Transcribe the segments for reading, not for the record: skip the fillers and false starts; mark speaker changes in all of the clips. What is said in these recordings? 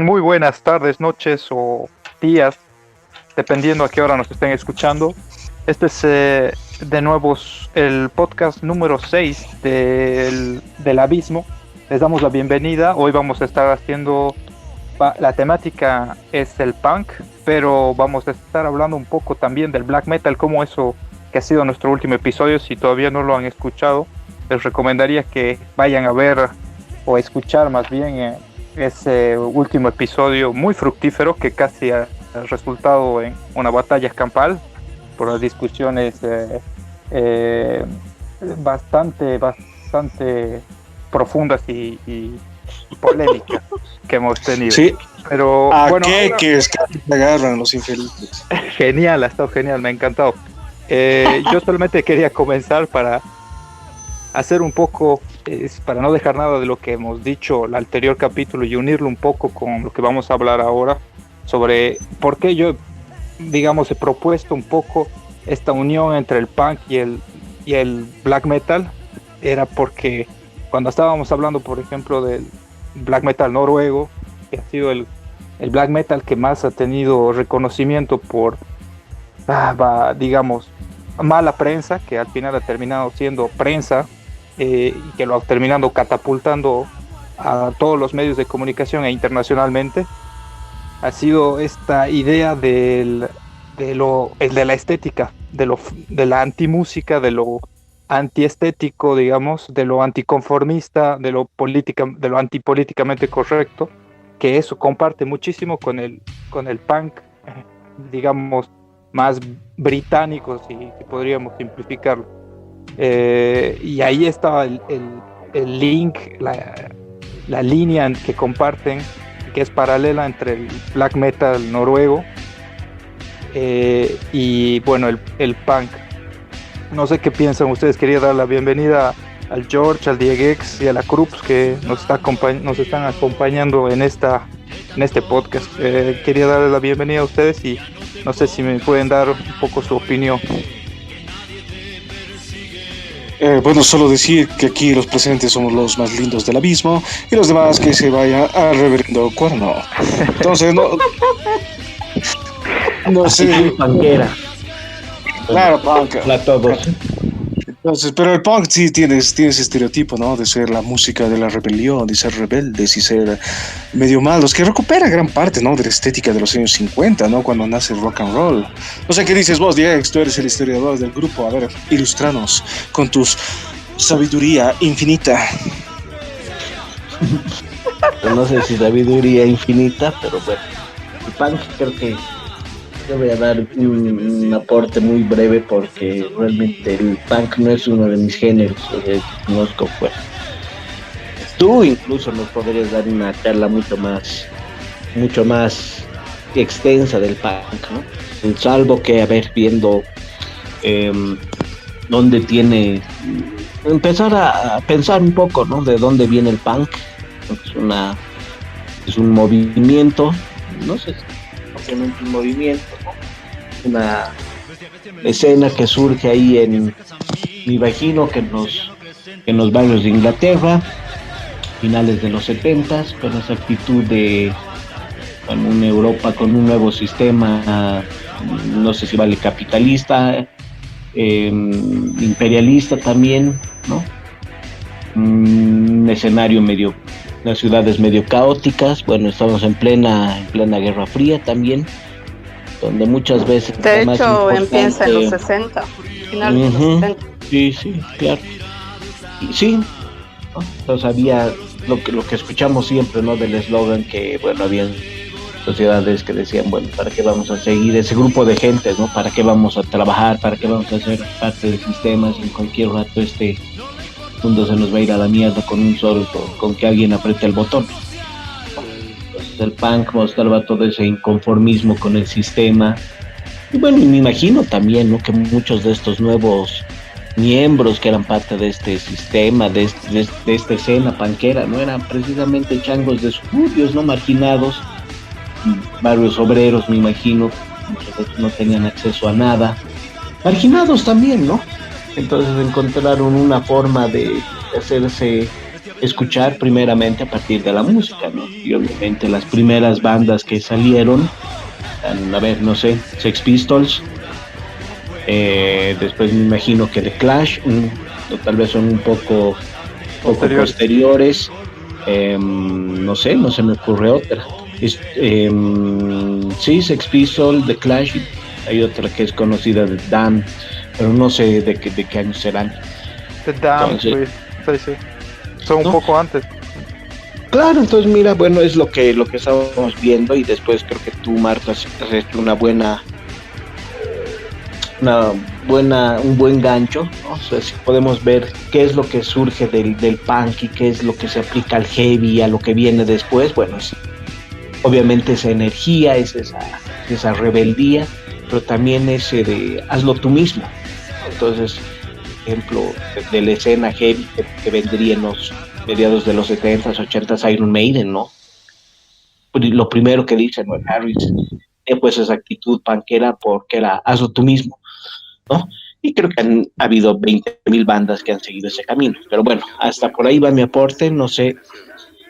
Speaker 1: Muy buenas tardes, noches o días, dependiendo a qué hora nos estén escuchando. Este es de nuevo el podcast número 6 del Abismo. Les damos la bienvenida. Hoy vamos a estar haciendo, la temática es el punk, pero vamos a estar hablando un poco también del black metal, como eso que ha sido nuestro último episodio. Si todavía no lo han escuchado, les recomendaría que vayan a ver o escuchar más bien ese último episodio muy fructífero que casi ha resultado en una batalla campal por las discusiones bastante profundas y polémicas que hemos tenido.
Speaker 2: Sí.
Speaker 1: Pero
Speaker 2: bueno, que es que me agarran los infelices.
Speaker 1: Genial, ha estado genial, me ha encantado. Yo solamente quería comenzar para hacer un poco, para no dejar nada de lo que hemos dicho el anterior capítulo y unirlo un poco con lo que vamos a hablar ahora, sobre por qué yo, digamos, he propuesto un poco esta unión entre el punk y el black metal. Era porque cuando estábamos hablando, por ejemplo, del black metal noruego, que ha sido el black metal que más ha tenido reconocimiento por, digamos, mala prensa, que al final ha terminado siendo prensa, y que lo ha terminado catapultando a todos los medios de comunicación e internacionalmente, ha sido esta idea de la estética, de la antimúsica, de lo antiestético, digamos, de lo anticonformista, de lo antipolíticamente correcto, que eso comparte muchísimo con el punk, digamos, más británico, si podríamos simplificarlo. Y ahí estaba el link, la línea que comparten, que es paralela entre el black metal noruego y bueno, el punk. No sé qué piensan ustedes. Quería dar la bienvenida al George, al Diegex y a la Krups, que nos están acompañando en este podcast. Quería darles la bienvenida a ustedes y no sé si me pueden dar un poco su opinión.
Speaker 2: Bueno, solo decir que aquí los presentes somos los más lindos del abismo y los demás que se vayan al reverendo cuerno. Entonces, no sé.
Speaker 3: Panquera.
Speaker 2: Claro, punk.
Speaker 3: Para todos.
Speaker 2: Entonces, pero el punk sí tiene ese estereotipo, ¿no? De ser la música de la rebelión, de ser rebeldes y ser medio malos, que recupera gran parte, ¿no? De la estética de los años 50, ¿no? Cuando nace el rock and roll. O sea, ¿qué dices vos, Diex? Tú eres el historiador del grupo. A ver, ilústranos con tu sabiduría infinita.
Speaker 3: No sé si sabiduría infinita, pero bueno. El punk creo que yo voy a dar un aporte muy breve porque realmente el punk no es uno de mis géneros que conozco. Pues tú incluso nos podrías dar una charla mucho más extensa del punk, ¿no? Salvo que, a ver, viendo dónde tiene, empezar a pensar un poco, ¿no? De dónde viene el punk. Es un movimiento, no sé, obviamente un movimiento, ¿no? Una escena que surge ahí me imagino que en los barrios de Inglaterra, finales de los 70s, con esa actitud con una Europa con un nuevo sistema, no sé si vale capitalista, imperialista también, ¿no? Un escenario las ciudades medio caóticas. Bueno, estamos en plena Guerra Fría también, donde muchas veces
Speaker 4: de hecho empieza en los 60, finales de los 60.
Speaker 3: Sí, claro. Y sí, ¿no? Entonces había lo que escuchamos siempre, ¿no? Del eslogan que, bueno, había sociedades que decían, bueno, ¿para qué vamos a seguir ese grupo de gente, ¿no? ¿Para qué vamos a trabajar? ¿Para qué vamos a ser parte del sistema? Si en cualquier rato este mundo se nos va a ir a la mierda con que alguien apriete el botón. Entonces el punk mostraba todo ese inconformismo con el sistema. Y bueno, y me imagino también, ¿no? Que muchos de estos nuevos miembros que eran parte de este sistema, de esta escena punkera, no eran precisamente changos de suburbios, no marginados, barrios obreros, me imagino, muchos de ellos no tenían acceso a nada, marginados también, ¿no? Entonces encontraron una forma de hacerse escuchar primeramente a partir de la música, ¿no? Y obviamente las primeras bandas que salieron, a ver, no sé, Sex Pistols, después me imagino que The Clash, o tal vez son un poco posteriores. No sé, no se me ocurre otra. Sí, Sex Pistols, The Clash, hay otra que es conocida de Damned, pero no sé de qué años serán.
Speaker 1: The Damned, sí, sí. Son un poco antes.
Speaker 3: Claro, entonces mira, bueno, es lo que estábamos viendo, y después creo que tú, Marta, has hecho un buen gancho, ¿no? O sea, si podemos ver qué es lo que surge del punk y qué es lo que se aplica al heavy, a lo que viene después. Bueno, sí, obviamente esa energía, es esa rebeldía, pero también ese de hazlo tú mismo. Entonces, ejemplo de la escena heavy que vendría en los mediados de los 70s, 80s, Iron Maiden, ¿no? Lo primero que dice Noel Harris, pues esa actitud punkera, porque era hazlo tú mismo, ¿no? Y creo que ha habido 20.000 bandas que han seguido ese camino. Pero bueno, hasta por ahí va mi aporte. No sé,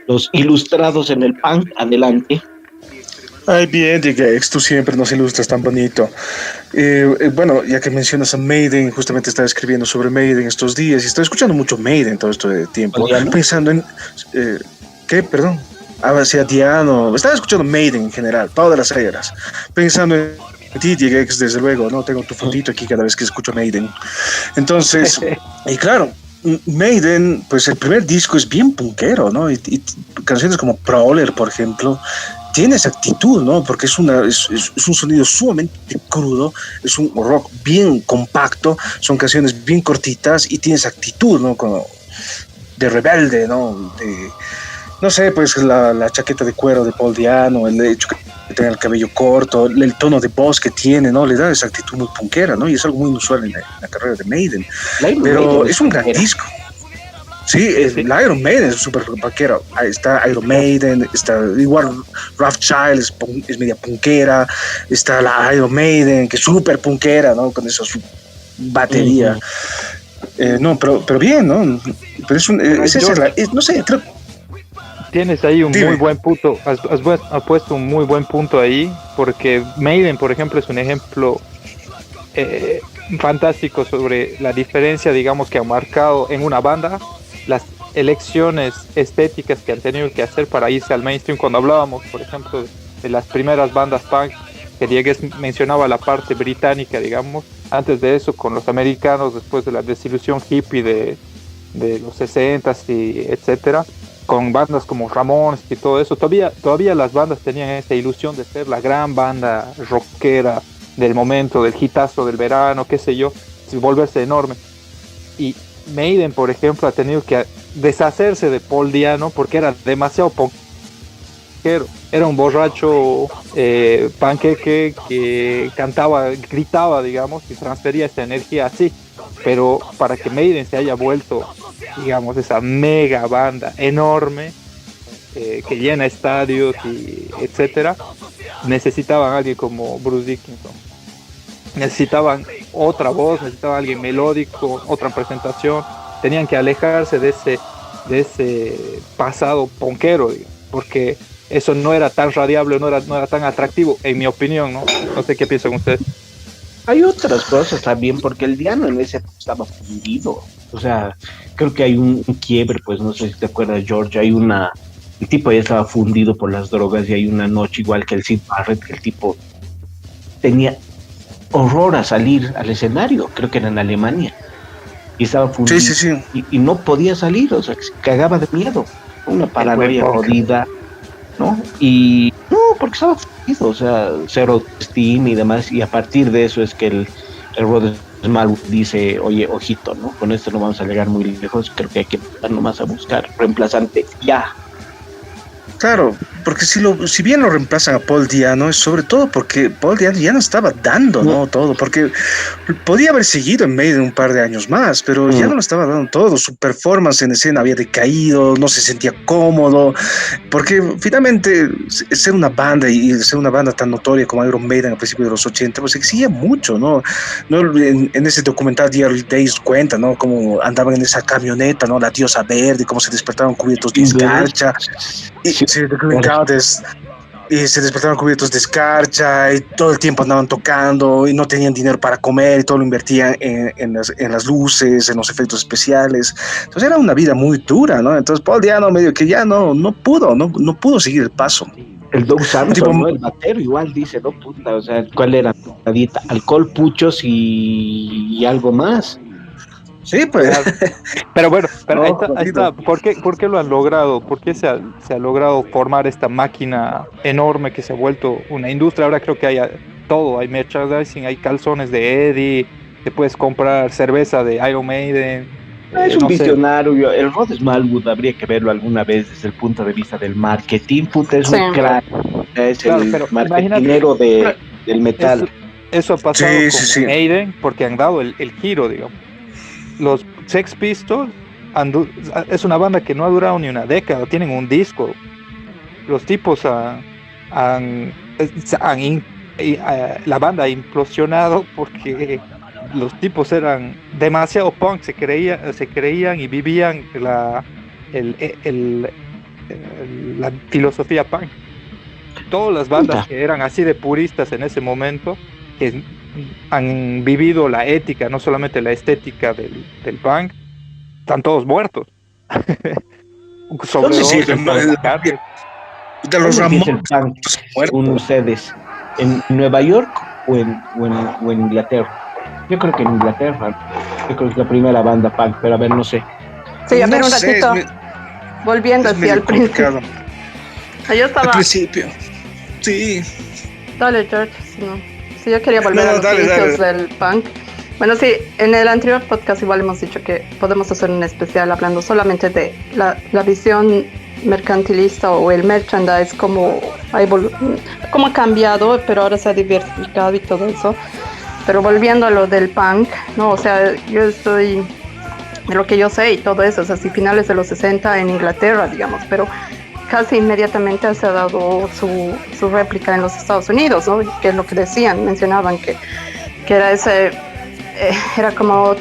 Speaker 3: los ilustrados en el punk, adelante.
Speaker 2: Ay, bien, Dieguex, tú siempre nos ilustras tan bonito. Bueno, ya que mencionas a Maiden, justamente estaba escribiendo sobre Maiden estos días y estoy escuchando mucho Maiden todo este tiempo, pensando en... ¿Qué? Perdón. Hacia Diano. Estaba escuchando Maiden en general, todas las eras, pensando en ti, Dieguex, desde luego, ¿no? Tengo tu fotito aquí cada vez que escucho Maiden. Entonces, y claro, Maiden, pues el primer disco es bien punkero, ¿no? Y canciones como Prowler, por ejemplo, tiene esa actitud, ¿no? Porque es un sonido sumamente crudo, es un rock bien compacto, son canciones bien cortitas y tiene esa actitud, ¿no? Como de rebelde, ¿no? No sé, pues la chaqueta de cuero de Paul Diano, el hecho que tenga el cabello corto, el tono de voz que tiene, ¿no? Le da esa actitud muy punkera, ¿no? Y es algo muy inusual en la carrera de Maiden. Pero es un gran disco. Sí, el Iron Maiden es súper punkero. Ahí está Iron Maiden, está igual Rothschild, es media punkera. Está la Iron Maiden, que es súper punkera, ¿no? Con esa su batería. No, pero bien, ¿no? Pero no sé, creo...
Speaker 1: Tienes ahí un muy buen punto, has puesto un muy buen punto ahí, porque Maiden, por ejemplo, es un ejemplo fantástico sobre la diferencia, digamos, que ha marcado en una banda las elecciones estéticas que han tenido que hacer para irse al mainstream. Cuando hablábamos, por ejemplo, de las primeras bandas punk, que Diegues mencionaba la parte británica, digamos, antes de eso con los americanos, después de la desilusión hippie de los 60s y etcétera, con bandas como Ramones y todo eso, todavía las bandas tenían esa ilusión de ser la gran banda rockera del momento, del hitazo del verano, qué sé yo, volverse enorme. Y Maiden, por ejemplo, ha tenido que deshacerse de Paul Diano porque era demasiado punkero. Era un borracho panqueque que cantaba, gritaba, digamos, y transfería esa energía así. Pero para que Maiden se haya vuelto, digamos, esa mega banda enorme que llena estadios y etcétera, necesitaban a alguien como Bruce Dickinson. Necesitaban otra voz, necesitaban alguien melódico, otra presentación. Tenían que alejarse de ese pasado ponquero, digamos, porque eso no era tan radiable, no era tan atractivo, en mi opinión, ¿no? No sé qué piensan ustedes.
Speaker 3: Hay otras cosas también, porque el Diano en ese estaba fundido. O sea, creo que hay un quiebre, pues no sé si te acuerdas, George, el tipo ya estaba fundido por las drogas, y hay una noche igual que el Sid Barrett, que el tipo tenía horror a salir al escenario, creo que era en Alemania, y estaba fundido,
Speaker 2: sí.
Speaker 3: Y no podía salir, o sea, se cagaba de miedo, una paranoia jodida, ¿no? Y no, porque estaba fundido, o sea, cero autoestima y demás, y a partir de eso es que el Rod Smallwood dice, oye, ojito, ¿no? Con esto no vamos a llegar muy lejos, creo que hay que empezar nomás a buscar reemplazante ya.
Speaker 2: Claro, porque si bien lo reemplazan a Paul Diano, es sobre todo porque Paul Diano ya no estaba dando, ¿no? Todo, porque podía haber seguido en Maiden un par de años más, pero ya no lo estaba dando todo. Su performance en escena había decaído, no se sentía cómodo, porque finalmente ser una banda y ser una banda tan notoria como Iron Maiden a principios de los 80, pues exigía mucho, ¿no? No en ese documental The Early Days cuenta, ¿no? Cómo andaban en esa camioneta, ¿no? La diosa verde, cómo se despertaban cubiertos de escarcha. Y
Speaker 3: Sí,
Speaker 2: se documentaba y se despertaron cubiertos de escarcha y todo el tiempo andaban tocando y no tenían dinero para comer y todo lo invertían en las luces, en los efectos especiales. Entonces era una vida muy dura, ¿no? Entonces Paul Diano medio que ya no pudo seguir el paso.
Speaker 3: el Doug
Speaker 2: Un tipo,
Speaker 3: Samson, ¿no? El batero igual dice, no, puta, o sea, ¿cuál era la dieta? Alcohol, puchos y algo más.
Speaker 2: sí, pues,
Speaker 1: Claro. Pero bueno, pero
Speaker 2: no,
Speaker 1: ahí
Speaker 2: jodido.
Speaker 1: está. Por qué lo han logrado? ¿Por qué se ha logrado formar esta máquina enorme que se ha vuelto una industria? Ahora creo que hay todo, hay merchandising, hay calzones de Eddie, te puedes comprar cerveza de Iron Maiden,
Speaker 3: Es un
Speaker 1: no sé.
Speaker 3: visionario. El Rod Smallwood habría que verlo alguna vez desde el punto de vista del marketing. Puta, es
Speaker 4: Sí.
Speaker 3: un crack. Es
Speaker 1: Claro,
Speaker 3: el
Speaker 1: pero imagínate,
Speaker 3: marketinero del
Speaker 1: eso,
Speaker 3: metal.
Speaker 1: eso ha pasado
Speaker 2: Sí, sí,
Speaker 1: con
Speaker 2: sí.
Speaker 1: Maiden porque han dado el giro, digamos. Los Sex Pistols es una banda que no ha durado ni una década, tienen un disco. Los tipos la banda ha implosionado porque los tipos eran demasiado punk, se creían y vivían la filosofía punk. Todas las bandas
Speaker 3: Puta.
Speaker 1: que eran así de puristas en ese momento, que han vivido la ética, no solamente la estética del punk, están todos muertos.
Speaker 3: ¿Dónde
Speaker 2: Sí, sí,
Speaker 1: Sobredosis,
Speaker 3: empieza
Speaker 1: Paul
Speaker 3: el,
Speaker 1: McCartney.
Speaker 2: de los
Speaker 3: dónde empieza
Speaker 2: Ramones
Speaker 3: el punk, según
Speaker 2: muertos.
Speaker 3: ustedes? ¿En Nueva York o en Inglaterra? Yo creo que en Inglaterra. Yo creo que es la primera banda punk, pero a ver, no sé.
Speaker 4: Sí, a ver
Speaker 2: No
Speaker 4: un
Speaker 2: sé,
Speaker 4: ratito, volviendo
Speaker 2: es
Speaker 4: así
Speaker 2: medio
Speaker 4: al principio.
Speaker 2: complicado.
Speaker 4: Yo
Speaker 2: Al
Speaker 4: estaba,
Speaker 2: principio, sí.
Speaker 4: dale George, si no. Sí, yo quería
Speaker 2: No,
Speaker 4: volver a
Speaker 2: no,
Speaker 4: los
Speaker 2: dale,
Speaker 4: inicios
Speaker 2: dale.
Speaker 4: del punk. Bueno, sí, en el anterior podcast igual hemos dicho que podemos hacer un especial hablando solamente de la visión mercantilista o el merchandise, cómo ha cambiado, pero ahora se ha diversificado y todo eso. Pero volviendo a lo del punk, ¿no? O sea, yo estoy de lo que yo sé y todo eso, o sea, si finales de los 60 en Inglaterra, digamos, pero casi inmediatamente se ha dado su réplica en los Estados Unidos, ¿no? Que es lo que decían, mencionaban que era era como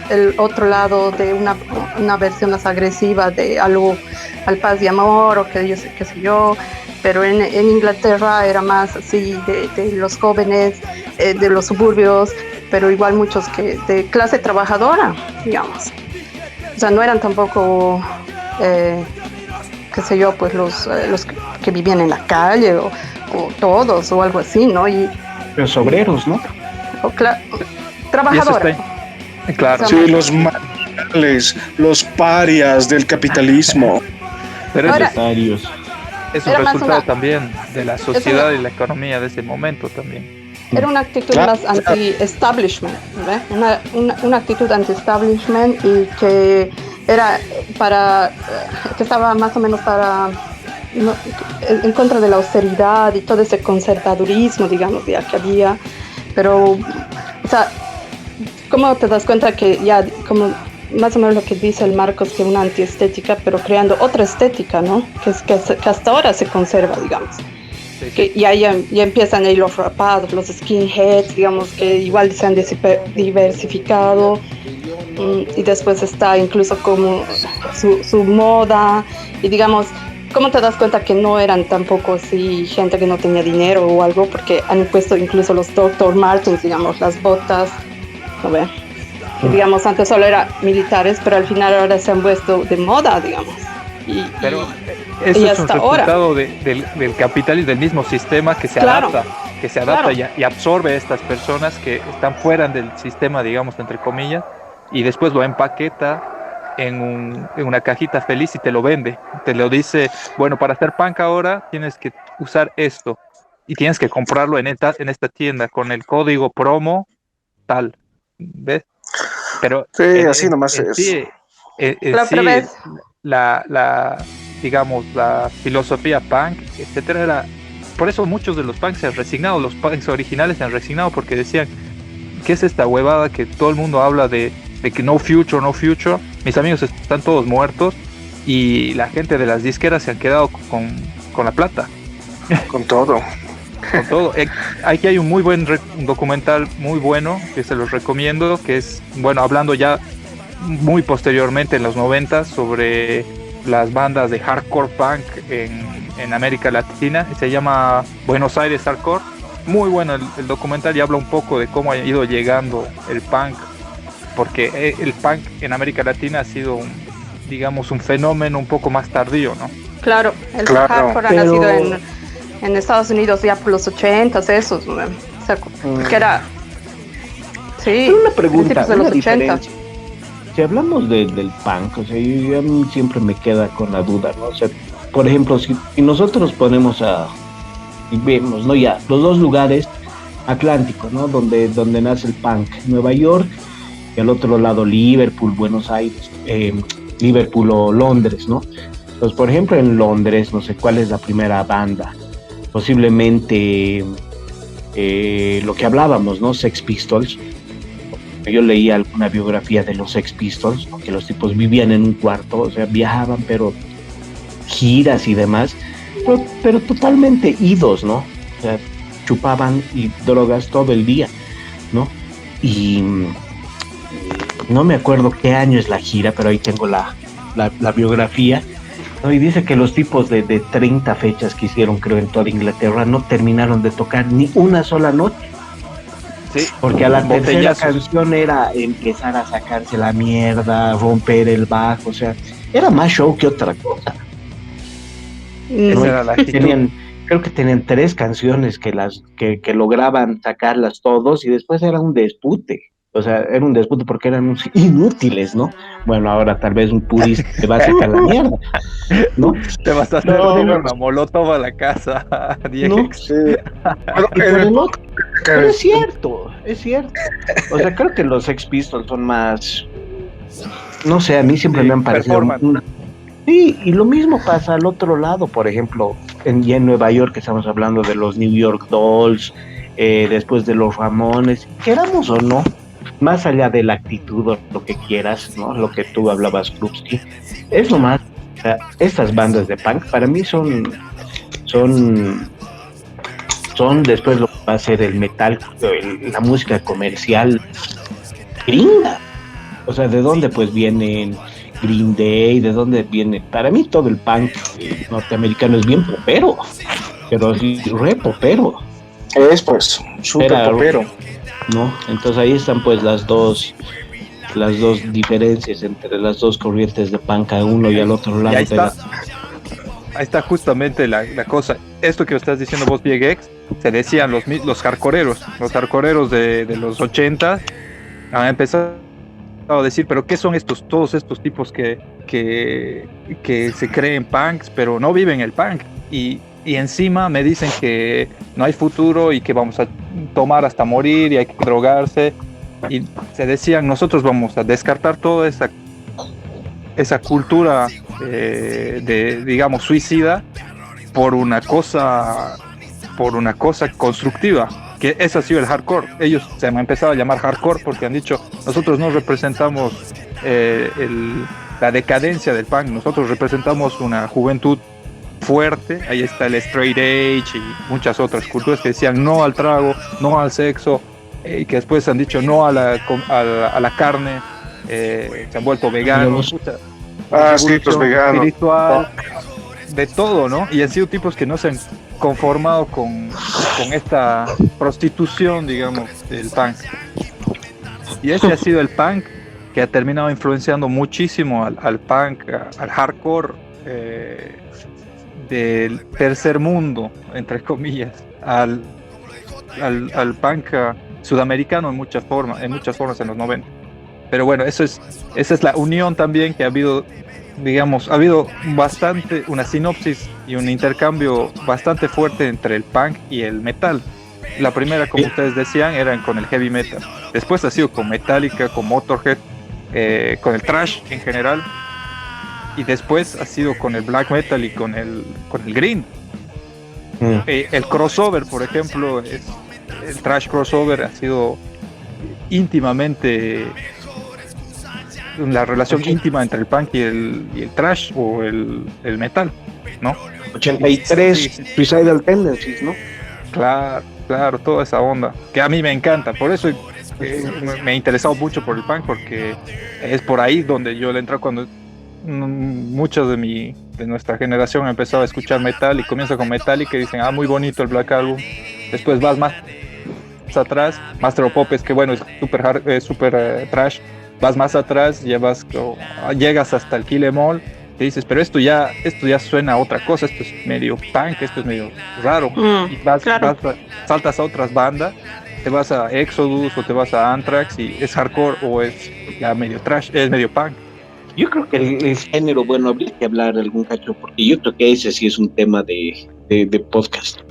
Speaker 4: el otro lado de una versión más agresiva de algo al paz y amor o qué sé yo, pero en Inglaterra era más así de los jóvenes, de los suburbios, pero igual muchos que de clase trabajadora, digamos. O sea, no eran tampoco, qué sé yo, pues los que vivían en la calle o todos o algo así, ¿no?
Speaker 3: Los obreros, ¿no?
Speaker 4: O
Speaker 1: Y eso
Speaker 4: trabajadora.
Speaker 1: claro,
Speaker 4: O sea,
Speaker 2: Sí, los marginales, los parias del capitalismo.
Speaker 1: pero
Speaker 4: ahora,
Speaker 3: Necesarios.
Speaker 1: es un
Speaker 4: era más
Speaker 1: resultado
Speaker 4: una,
Speaker 1: también de la
Speaker 4: es una,
Speaker 1: sociedad y la economía de ese momento también.
Speaker 4: era una actitud
Speaker 2: Claro,
Speaker 4: más anti-establishment, ¿ve? Una actitud anti-establishment y que era que estaba más o menos en contra de la austeridad y todo ese conservadurismo, digamos, ya que había, pero, o sea, ¿cómo te das cuenta que ya, como más o menos lo que dice el Marcos, que una antiestética, pero creando otra estética, ¿no? Que hasta ahora se conserva, digamos.
Speaker 1: Sí,
Speaker 4: Que
Speaker 1: sí.
Speaker 4: ya empiezan ahí los rapados, los skinheads, digamos, que igual se han diversificado. Y después está incluso como su moda. Y digamos, ¿cómo te das cuenta que no eran tampoco así gente que no tenía dinero o algo? Porque han puesto incluso los Dr. Martens, digamos, las botas, ¿no ve? Que digamos antes solo eran militares, pero al final ahora se han puesto de moda, digamos.
Speaker 1: Pero
Speaker 4: Y
Speaker 1: eso es un
Speaker 4: hasta ahora,
Speaker 1: resultado del capitalismo, del mismo sistema
Speaker 4: claro,
Speaker 1: que se adapta
Speaker 4: claro.
Speaker 1: y absorbe a estas personas que están fuera del sistema, digamos, entre comillas, y después lo empaqueta en una cajita feliz y te lo vende. Te lo dice, bueno, para hacer punk ahora tienes que usar esto y tienes que comprarlo en esta tienda con el código promo tal, ¿ves? Pero
Speaker 2: sí, así nomás
Speaker 1: en
Speaker 2: es.
Speaker 1: sí, en
Speaker 4: La otra
Speaker 1: sí
Speaker 4: vez,
Speaker 1: la, la, digamos, la filosofía punk, etcétera, era... Por eso muchos de los punks se han resignado, los punks originales se han resignado porque decían, ¿qué es esta huevada que todo el mundo habla de que no future, no future? Mis amigos están todos muertos y la gente de las disqueras se han quedado con la plata.
Speaker 2: Con todo.
Speaker 1: Con todo. Aquí hay un muy buen documental, muy bueno, que se los recomiendo, que es, bueno, hablando ya muy posteriormente en los 90 sobre las bandas de hardcore punk en América Latina. Se llama Buenos Aires Hardcore. Muy bueno el documental y habla un poco de cómo ha ido llegando el punk, porque el punk en América Latina ha sido digamos un fenómeno un poco más tardío, ¿no?
Speaker 4: Claro, el hardcore ha nacido en Estados Unidos ya por los 80s, esos, ¿no? O sea, que era... Sí,
Speaker 3: una pregunta,
Speaker 4: de los 80.
Speaker 3: Si hablamos del punk, o sea, yo a mí siempre me queda con la duda, ¿no? O sea, por ejemplo, si nosotros ponemos y vemos, ¿no? Ya, los dos lugares atlánticos, ¿no? Donde nace el punk, Nueva York, y al otro lado Liverpool, Buenos Aires, Liverpool o Londres, ¿no? Entonces, por ejemplo, en Londres, no sé cuál es la primera banda, posiblemente lo que hablábamos, ¿no? Sex Pistols. Yo leía alguna biografía de los Sex Pistols, ¿no? Que los tipos vivían en un cuarto, o sea, viajaban, pero giras y demás, pero totalmente idos, ¿no? O sea, chupaban y drogas todo el día, ¿no? Y no me acuerdo qué año es la gira, pero ahí tengo la biografía, ¿no? Y dice que los tipos de 30 fechas que hicieron, creo, en toda Inglaterra, no terminaron de tocar ni una sola noche. Sí, porque a la tercera canción era empezar a sacarse la mierda, romper el bajo, o sea, era más show que otra cosa.
Speaker 1: Esa era la actitud.
Speaker 3: Creo que tenían 3 canciones que lograban sacarlas todos y después era un dispute. O sea, era un dispute porque eran inútiles, ¿no? Bueno, ahora tal vez un purista te va a sacar la mierda, ¿no?
Speaker 1: Te vas a hacer una molotov a la casa, Diego.
Speaker 3: ¿No? Pero es cierto. O sea, creo que los Sex Pistols son más... No sé, a mí siempre me han parecido... Sí, y lo mismo pasa al otro lado, por ejemplo, ya en Nueva York, que estamos hablando de los New York Dolls, después de los Ramones, queramos o no, más allá de la actitud o lo que quieras, ¿no? Lo que tú hablabas, Krupski, es lo más, o sea, estas bandas de punk para mí son después lo que va a ser el metal, la música comercial gringa. O sea, ¿de dónde pues vienen Green Day? ¿De dónde viene? Para mí todo el punk norteamericano es bien popero, pero sí, re popero.
Speaker 2: Es pues, súper popero.
Speaker 3: ¿No? Entonces ahí están pues las dos diferencias entre las dos corrientes de punk a uno y al otro lado.
Speaker 1: Ahí está justamente la cosa. Esto que estás diciendo vos, Biegex, se decían los hardcoreeros de los 80 han empezado a decir, pero ¿qué son todos estos tipos que se creen punks, pero no viven el punk? Y encima me dicen que no hay futuro y que vamos a tomar hasta morir y hay que drogarse. Y se decían, nosotros vamos a descartar toda esa cultura digamos, suicida por una cosa constructiva, que ese ha sido el hardcore. Ellos se han empezado a llamar hardcore porque han dicho, nosotros no representamos la decadencia del punk, nosotros representamos una juventud fuerte. Ahí está el straight edge y muchas otras culturas que decían no al trago, no al sexo, y que después han dicho no a la carne, se han vuelto veganos,
Speaker 2: sí, los veganos,
Speaker 1: espiritual, de todo, ¿no? Y han sido tipos que no se han conformado con esta prostitución, digamos, del punk. Y ese ha sido el punk que ha terminado influenciando muchísimo al punk, al hardcore del tercer mundo, entre comillas, al punk sudamericano en muchas formas en los 90. Pero bueno, esa es la unión también que ha habido, digamos, ha habido bastante, una sinopsis y un intercambio bastante fuerte entre el punk y el metal. La primera, como ustedes decían, eran con el heavy metal. Después ha sido con Metallica, con Motorhead, con el thrash en general. y después ha sido con el black metal y con el green. El crossover, por ejemplo, el thrash crossover ha sido íntimamente la relación íntima entre el punk y el thrash o el metal, ¿no?
Speaker 3: 83
Speaker 1: Sí, sí.
Speaker 3: Suicidal Tendencies, ¿no?
Speaker 1: Claro, toda esa onda, que a mí me encanta, por eso me he interesado mucho por el punk, porque es por ahí donde yo le entro cuando muchos de nuestra generación empezaba a escuchar metal y comienza con metal y que dicen, muy bonito el Black Album, después vas más atrás, Master of Puppets, que bueno, es super trash, vas más atrás, llegas hasta el Kill Em All, te dices, pero esto ya suena a otra cosa, esto es medio punk, esto es medio raro, y saltas a otras bandas, te vas a Exodus o te vas a Anthrax y es hardcore o es ya medio trash, es medio punk.
Speaker 3: Yo creo que el género, bueno, habría que hablar algún cacho, porque yo creo que ese sí es un tema de podcast.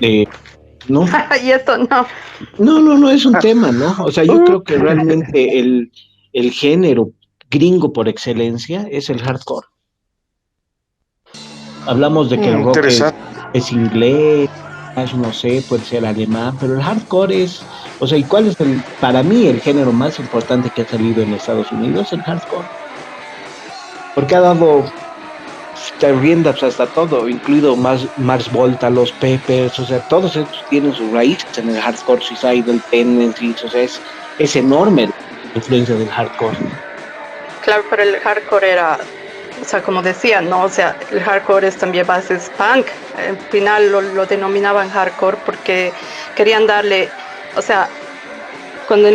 Speaker 3: ¿No?
Speaker 4: Y esto no.
Speaker 3: No, es un tema, ¿no? O sea, yo creo que realmente el género gringo por excelencia es el hardcore. Hablamos de que el rock es inglés, no sé, puede ser alemán, pero el hardcore es, o sea, ¿y cuál es para mí el género más importante que ha salido en Estados Unidos? El hardcore. Porque ha dado riendas hasta todo, incluido Mars Volta, los Peppers, o sea, todos estos tienen sus raíces en el hardcore, Suicidal Tendencies, o sea, es enorme la influencia del hardcore.
Speaker 4: Claro, pero el hardcore era, o sea, como decía, ¿no? O sea, el hardcore es también bases punk. Al final lo denominaban hardcore porque querían darle, o sea, cuando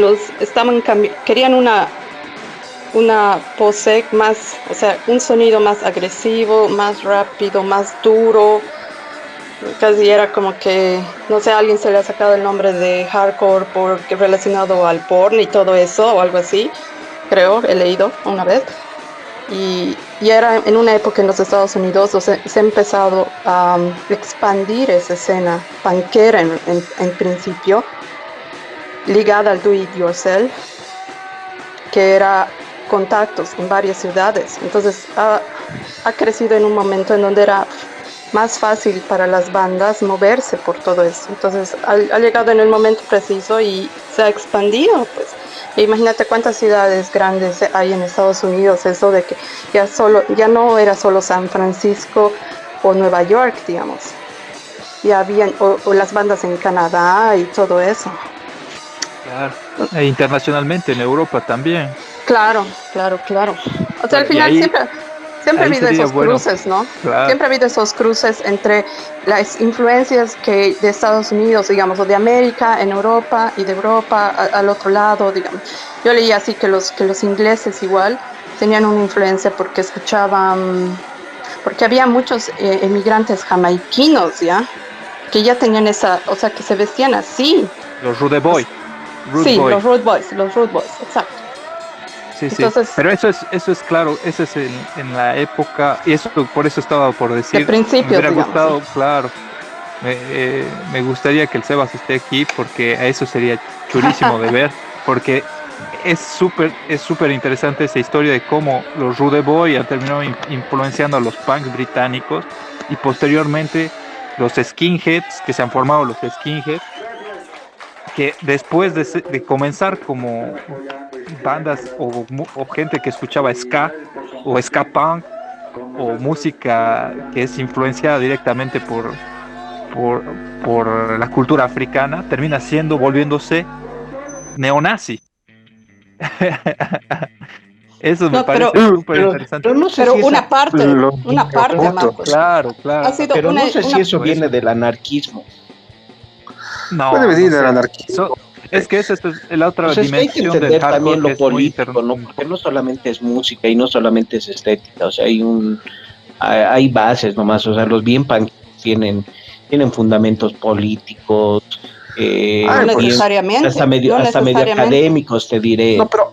Speaker 4: querían una pose más, o sea, un sonido más agresivo, más rápido, más duro. Casi era como que, no sé, a alguien se le ha sacado el nombre de hardcore porque relacionado al porno y todo eso, o algo así, creo, he leído una vez. Y era en una época en los Estados Unidos donde se ha empezado a expandir esa escena punkera en principio, ligada al do it yourself, que era contactos en varias ciudades. Entonces ha crecido en un momento en donde era más fácil para las bandas moverse por todo eso. Entonces ha llegado en el momento preciso y se ha expandido, pues. E imagínate cuántas ciudades grandes hay en Estados Unidos, eso de que ya no era solo San Francisco o Nueva York, digamos. Ya habían o las bandas en Canadá y todo eso.
Speaker 1: Claro. E internacionalmente en Europa también.
Speaker 4: Claro. O sea, al final siempre ha habido esos cruces, ¿no? Claro. Siempre ha habido esos cruces entre las influencias de Estados Unidos, digamos, o de América en Europa y de Europa al otro lado, digamos. Yo leí así que los ingleses igual tenían una influencia porque porque había muchos emigrantes jamaiquinos, ¿ya? Que ya tenían o sea, que se vestían así.
Speaker 1: Los Rude Boys.
Speaker 4: Los Rude Boys, exacto.
Speaker 1: Sí. Entonces, pero eso es claro, eso es en la época, y eso por eso estaba por decir.
Speaker 4: De principios,
Speaker 1: me hubiera
Speaker 4: digamos,
Speaker 1: gustado,
Speaker 4: sí.
Speaker 1: Claro. Me gustaría que el Sebas esté aquí porque a eso sería chulísimo de ver, porque es súper interesante esa historia de cómo los Rude Boy han terminado influenciando a los punks británicos y posteriormente los skinheads, que se han formado los skinheads, que después de comenzar como bandas o gente que escuchaba ska o ska punk o música que es influenciada directamente por la cultura africana, termina volviéndose neonazi. Eso me parece súper interesante.
Speaker 3: Pero no sé
Speaker 4: pero
Speaker 3: si
Speaker 4: una parte, Marcos.
Speaker 1: Claro.
Speaker 3: Pero no sé si eso viene del anarquismo.
Speaker 1: No,
Speaker 2: puede venir del anarquismo.
Speaker 1: Es que esa es la otra dimensión
Speaker 3: del hardcore, también lo
Speaker 1: que
Speaker 3: político, ¿no? Porque no solamente es música y no solamente es estética, o sea, hay bases nomás, o sea, los bien punk tienen fundamentos políticos,
Speaker 4: no necesariamente,
Speaker 3: hasta medio académicos, te diré.
Speaker 2: No, pero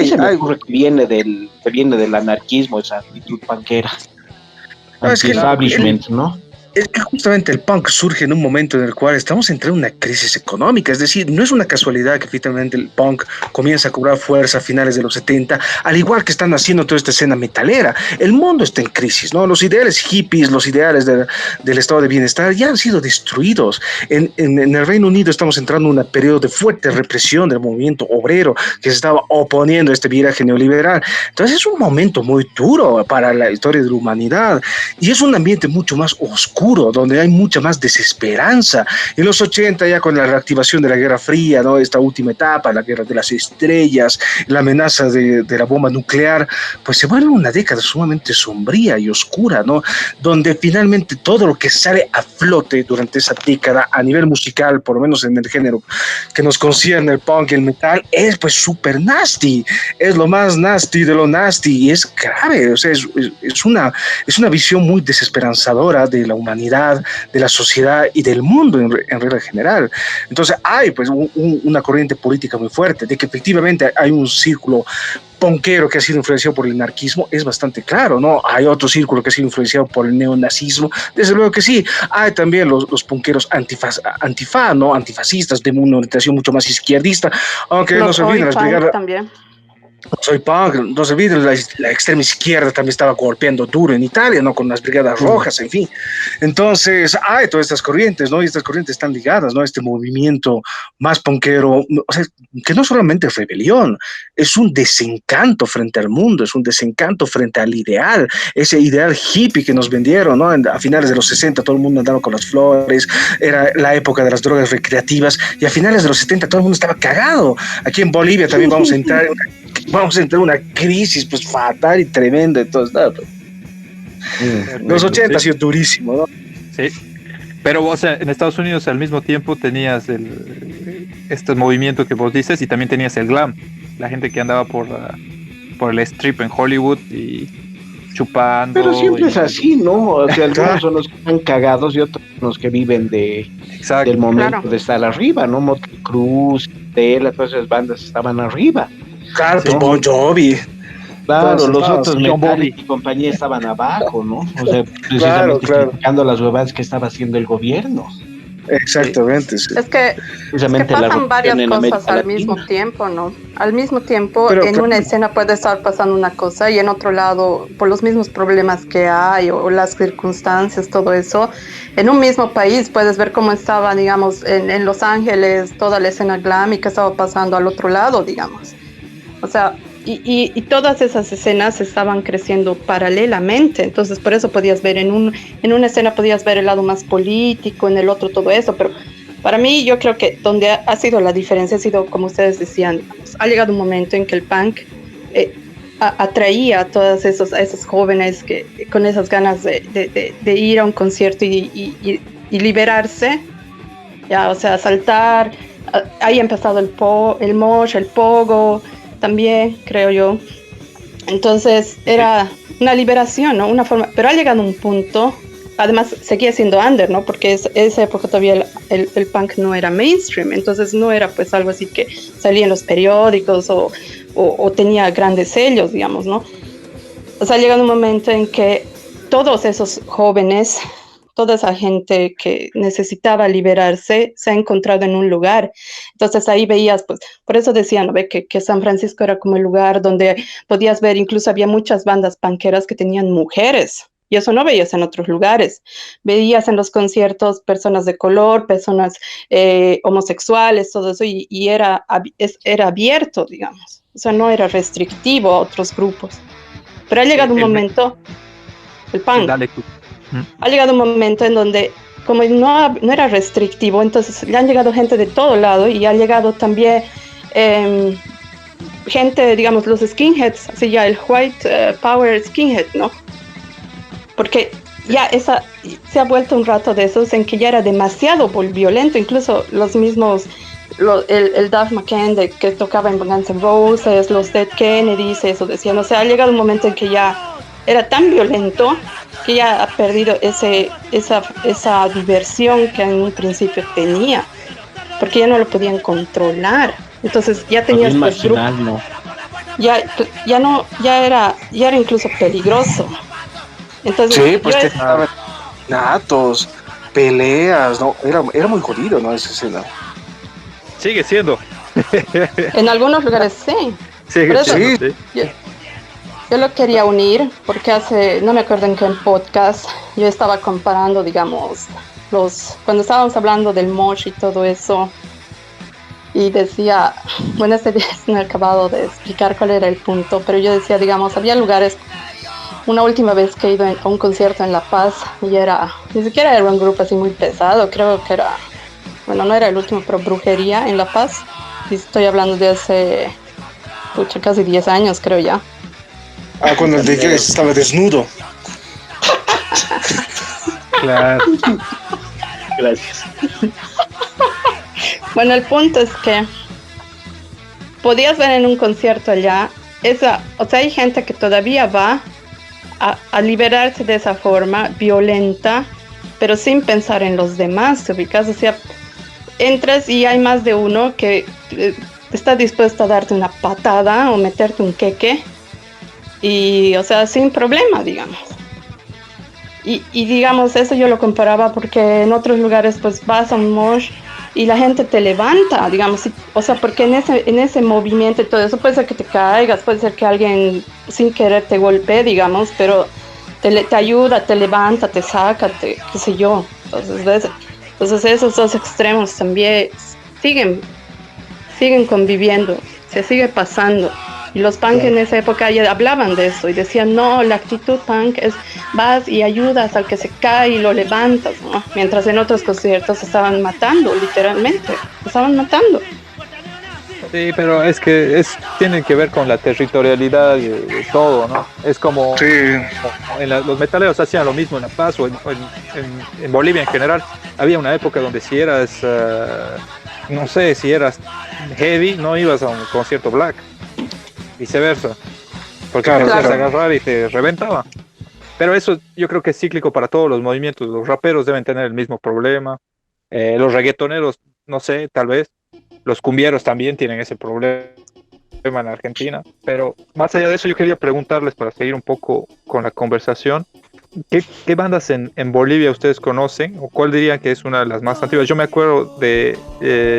Speaker 3: se me ocurre que viene del anarquismo, esa actitud punkera, anti-establishment, ¿no?
Speaker 2: Es que justamente el punk surge en un momento en el cual estamos entrando en una crisis económica, es decir, no es una casualidad que finalmente el punk comienza a cobrar fuerza a finales de los 70, al igual que están haciendo toda esta escena metalera. El mundo está en crisis, ¿no? Los ideales hippies, los ideales del estado de bienestar ya han sido destruidos. En el Reino Unido estamos entrando en un periodo de fuerte represión del movimiento obrero que se estaba oponiendo a este viraje neoliberal. Entonces es un momento muy duro para la historia de la humanidad y es un ambiente mucho más oscuro, donde hay mucha más desesperanza. En los 80, ya con la reactivación de la Guerra Fría, ¿no? Esta última etapa, la Guerra de las Estrellas, la amenaza de la bomba nuclear, pues se vuelve una década sumamente sombría y oscura, ¿no? Donde finalmente todo lo que sale a flote durante esa década a nivel musical, por lo menos en el género que nos concierne, el punk y el metal, es pues súper nasty, es lo más nasty de lo nasty y es grave, o sea, es una visión muy desesperanzadora de la humanidad, de la sociedad y del mundo en regla general. Entonces hay pues una corriente política muy fuerte, de que efectivamente hay un círculo ponquero que ha sido influenciado por el anarquismo, es bastante claro, ¿no? Hay otro círculo que ha sido influenciado por el neonazismo, desde luego que sí. Hay también los ponqueros antifa, ¿no? Antifascistas, de una orientación mucho más izquierdista, aunque no se olviden las brigadas. También. Soy punk, no se olviden, la extrema izquierda también estaba golpeando duro en Italia, ¿no? Con las brigadas rojas, en fin. Entonces, hay todas estas corrientes, ¿no? Y estas corrientes están ligadas, ¿no? Este movimiento más punkero, o sea, que no solamente es rebelión, es un desencanto frente al mundo, es un desencanto frente al ideal, ese ideal hippie que nos vendieron, ¿no? A finales de los 60 todo el mundo andaba con las flores, era la época de las drogas recreativas, y a finales de los 70 todo el mundo estaba cagado. Aquí en Bolivia también vamos a entrar en una crisis pues fatal y tremenda. Entonces, nada, pues. Los 80 ha sido durísimo, ¿no?
Speaker 1: Sí, pero o sea, en Estados Unidos al mismo tiempo tenías este movimiento que vos dices y también tenías el glam, la gente que andaba por el strip en Hollywood y chupando.
Speaker 3: Pero siempre es así, ¿no? O sea, algunos son los que están cagados y otros son los que viven del momento de estar arriba, ¿no? Motley Crue, Tela, todas esas bandas estaban arriba.
Speaker 2: Claro, sí. Bon Jovi.
Speaker 3: Claro, entonces, los otros Metallica y compañía estaban abajo, ¿no? O sea, precisamente criticando las huevadas que estaba haciendo el gobierno.
Speaker 2: Exactamente, sí.
Speaker 4: Es que pasan varias cosas al mismo tiempo, ¿no? Al mismo tiempo, pero, en una escena puede estar pasando una cosa y en otro lado, por los mismos problemas que hay o las circunstancias, todo eso, en un mismo país puedes ver cómo estaba, digamos, en Los Ángeles, toda la escena glam y qué estaba pasando al otro lado, digamos. O sea, y todas esas escenas estaban creciendo paralelamente, entonces por eso podías ver en una escena podías ver el lado más político, en el otro todo eso, pero para mí yo creo que donde ha sido la diferencia ha sido, como ustedes decían, digamos, ha llegado un momento en que el punk atraía a todos esos jóvenes que con esas ganas de ir a un concierto y liberarse, ya, o sea, saltar, ahí ha empezado el mosh, el pogo, también, creo yo. Entonces era una liberación, ¿no? Una forma, pero ha llegado un punto, además seguía siendo under, ¿no? Porque esa época todavía el punk no era mainstream, entonces no era pues algo así que salía en los periódicos o tenía grandes sellos, digamos, ¿no? O sea, ha llegado un momento en que todos esos jóvenes, toda esa gente que necesitaba liberarse se ha encontrado en un lugar. Entonces ahí veías, pues, por eso decían, ¿no? que San Francisco era como el lugar donde podías ver, incluso había muchas bandas punkeras que tenían mujeres, y eso no veías en otros lugares. Veías en los conciertos personas de color, personas homosexuales, todo eso, y era abierto, digamos. O sea, no era restrictivo a otros grupos. Pero ha llegado un momento, el punk, ha llegado un momento en donde, como no era restrictivo, entonces le han llegado gente de todo lado y ha llegado también gente, digamos, los skinheads, así ya el white power skinhead, ¿no? Porque ya se ha vuelto un rato de esos en que ya era demasiado violento, incluso los mismos, el Duff McKagan que tocaba en Guns N' Roses, los Dead Kennedys, eso decían, o sea, ha llegado un momento en que ya era tan violento que ya ha perdido esa diversión que en un principio tenía, porque ya no lo podían controlar. Entonces ya tenías pues grupos, ¿no? ya era incluso peligroso. Entonces
Speaker 2: sí, pues asesinatos, peleas, ¿no? Era muy jodido, ¿no? Esa escena.
Speaker 1: Sigue siendo.
Speaker 4: En algunos lugares sí. Por
Speaker 1: Sigue
Speaker 4: eso
Speaker 1: siendo,
Speaker 2: Sí,
Speaker 1: sí.
Speaker 4: yo, yo lo quería unir porque no me acuerdo en qué podcast, yo estaba comparando, digamos, cuando estábamos hablando del mosh y todo eso, y decía, bueno, este día no he acabado de explicar cuál era el punto, pero yo decía, digamos, había lugares, una última vez que he ido a un concierto en La Paz, y ni siquiera era un grupo así muy pesado, creo que era, bueno, no era el último, pero Brujería en La Paz, y estoy hablando de hace, pucha, casi 10 años, creo ya.
Speaker 2: ah, cuando el de
Speaker 3: También,
Speaker 2: Grace estaba desnudo.
Speaker 1: Claro.
Speaker 3: gracias.
Speaker 4: Bueno, el punto es que podías ver en un concierto allá, o sea, hay gente que todavía va a liberarse de esa forma violenta, pero sin pensar en los demás, ¿te ubicas? O sea, entras y hay más de uno que está dispuesto a darte una patada o meterte un queque, y, o sea, sin problema, digamos. Y digamos, eso yo lo comparaba porque en otros lugares pues vas a un mosh y la gente te levanta, digamos, o sea, porque en ese movimiento y todo eso puede ser que te caigas, puede ser que alguien sin querer te golpee, digamos, pero te ayuda, te levanta, te saca, qué sé yo. Entonces esos dos extremos también siguen conviviendo, se sigue pasando. Y los punk en esa época ya hablaban de eso y decían, no, la actitud punk es vas y ayudas al que se cae y lo levantas, ¿no? Mientras en otros conciertos estaban matando, literalmente, estaban matando.
Speaker 1: Sí, pero es que tiene que ver con la territorialidad de todo, ¿no? Es como
Speaker 2: Sí,
Speaker 1: los metaleros hacían lo mismo en La Paz en Bolivia en general. Había una época donde si eras, no sé, si eras heavy, no ibas a un concierto black, viceversa, porque te
Speaker 2: claro,
Speaker 1: hacías
Speaker 2: claro.
Speaker 1: agarrar y te reventaba. Pero eso yo creo que es cíclico para todos los movimientos. Los raperos deben tener el mismo problema. Los reggaetoneros, no sé, tal vez. Los cumbieros también tienen ese problema en Argentina. Pero más allá de eso, yo quería preguntarles para seguir un poco con la conversación. ¿Qué bandas en Bolivia ustedes conocen? ¿O cuál dirían que es una de las más antiguas? Yo me acuerdo de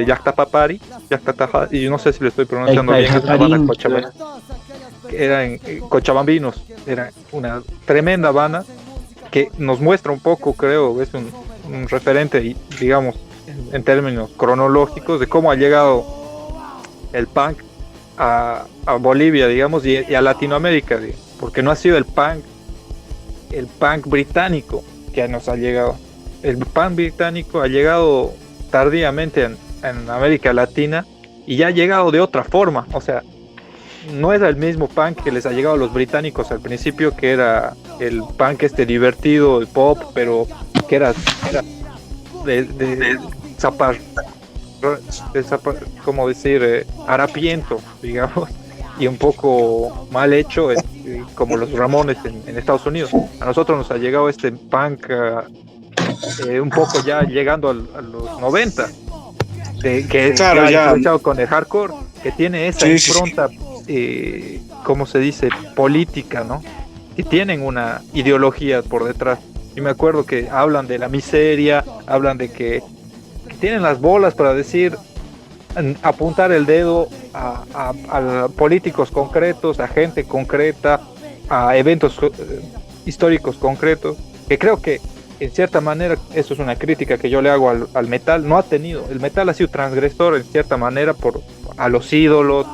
Speaker 1: Yactapapari, y no sé si lo estoy pronunciando bien, es una banda que era en Cochabambinos. Era una tremenda banda que nos muestra un poco, creo, es un referente, digamos, en términos cronológicos, de cómo ha llegado el punk a Bolivia, digamos, y a Latinoamérica, digamos, porque no ha sido el punk británico que nos ha llegado. El punk británico ha llegado tardíamente en América Latina y ya ha llegado de otra forma, o sea, no era el mismo punk que les ha llegado a los británicos al principio, que era el punk divertido, el pop, pero que era de zapar, como decir, harapiento, digamos, y un poco mal hecho, como los Ramones en Estados Unidos. A nosotros nos ha llegado este punk un poco ya llegando a los 90, que
Speaker 2: Claro,
Speaker 1: ya ha
Speaker 2: ya.
Speaker 1: influenciado con el hardcore, que tiene esa
Speaker 2: Sí, sí, sí.
Speaker 1: impronta, ¿cómo se dice?, política, ¿no? Que tienen una ideología por detrás. Y me acuerdo que hablan de la miseria, hablan de que tienen las bolas para decir, apuntar el dedo a políticos concretos, a gente concreta, a eventos históricos concretos, que creo que en cierta manera eso es una crítica que yo le hago al metal. No ha tenido, el metal ha sido transgresor en cierta manera a los ídolos,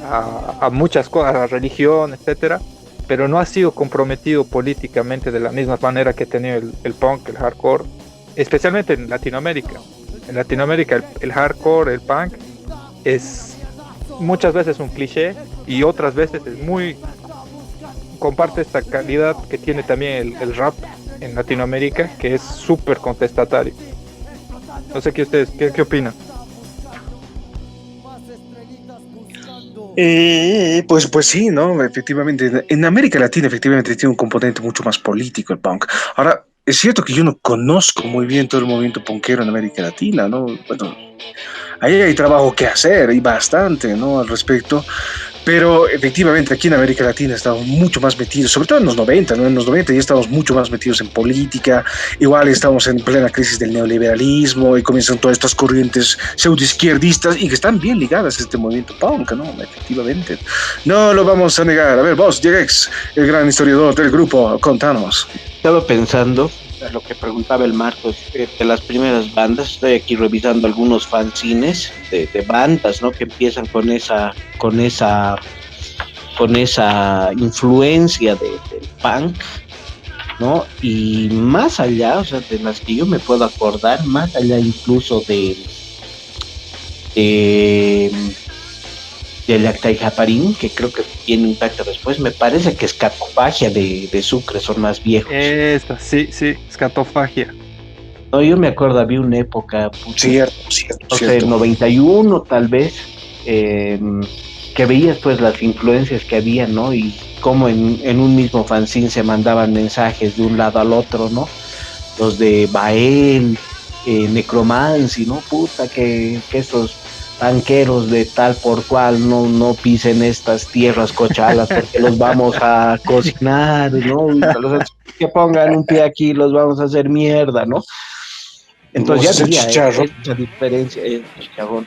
Speaker 1: a muchas cosas, a la religión, etcétera, pero no ha sido comprometido políticamente de la misma manera que ha tenido el punk, el hardcore, especialmente en Latinoamérica. En Latinoamérica el hardcore, el punk es muchas veces un cliché y otras veces comparte esta calidad que tiene también el rap en Latinoamérica, que es súper contestatario. No sé qué opinan.
Speaker 2: Pues sí, ¿no? Efectivamente, en América Latina efectivamente tiene un componente mucho más político el punk. Ahora, es cierto que yo no conozco muy bien todo el movimiento punkero en América Latina, ¿no? Bueno, ahí hay trabajo que hacer, y bastante, ¿no? Al respecto. Pero efectivamente aquí en América Latina estamos mucho más metidos, sobre todo en los 90, ¿no? En los 90 ya estamos mucho más metidos en política, igual estamos en plena crisis del neoliberalismo y comienzan todas estas corrientes pseudoizquierdistas y que están bien ligadas a este movimiento punk, ¿no? Efectivamente. No lo vamos a negar. A ver, vos, Jagex, el gran historiador del grupo, contanos.
Speaker 3: Estaba pensando a lo que preguntaba el Marcos de las primeras bandas. Estoy aquí revisando algunos fanzines de bandas, ¿no? Que empiezan con esa influencia del punk, ¿no? Y más allá, o sea, de las que yo me puedo acordar, más allá incluso de Yacta y Japarín, que creo que tiene un impacto después, me parece que Escatofagia de Sucre son más viejos.
Speaker 1: Esta, sí, Escatofagia.
Speaker 3: No, yo me acuerdo, había una época,
Speaker 2: Cierto.
Speaker 3: no sé, 91 tal vez, que veías pues las influencias que había, ¿no? Y cómo en un mismo fanzine se mandaban mensajes de un lado al otro, ¿no? Los de Bael, Necromancy, ¿no? Puta, que esos banqueros de tal por cual no pisen estas tierras cochalas porque los vamos a cocinar, ¿no? Que pongan un pie aquí los vamos a hacer mierda, ¿no? Entonces ya había esa diferencia, chicharrón.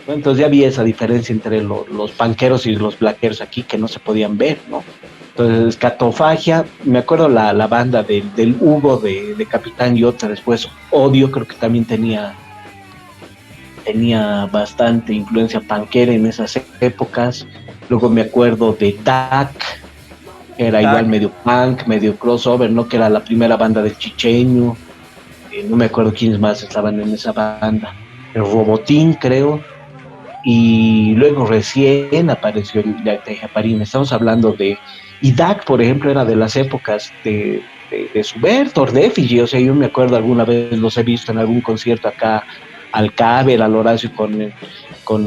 Speaker 3: Entonces ya había esa diferencia entre los panqueros y los blaqueros aquí que no se podían ver, ¿no? Entonces, Escatofagia, me acuerdo la banda del Hugo de Capitán Iota, después Odio, creo que también tenía bastante influencia panquera en esas épocas. Luego me acuerdo de DAC, que era igual medio punk, medio crossover, ¿no? Que era la primera banda del Chicheño. No me acuerdo quiénes más estaban en esa banda. El Robotín, creo. Y luego recién apareció el Yacta y Japarín. Estamos hablando de... Y DAC, por ejemplo, era de las épocas de Subertor, de Effigy. O sea, yo me acuerdo alguna vez los he visto en algún concierto acá al Caber, al Horacio con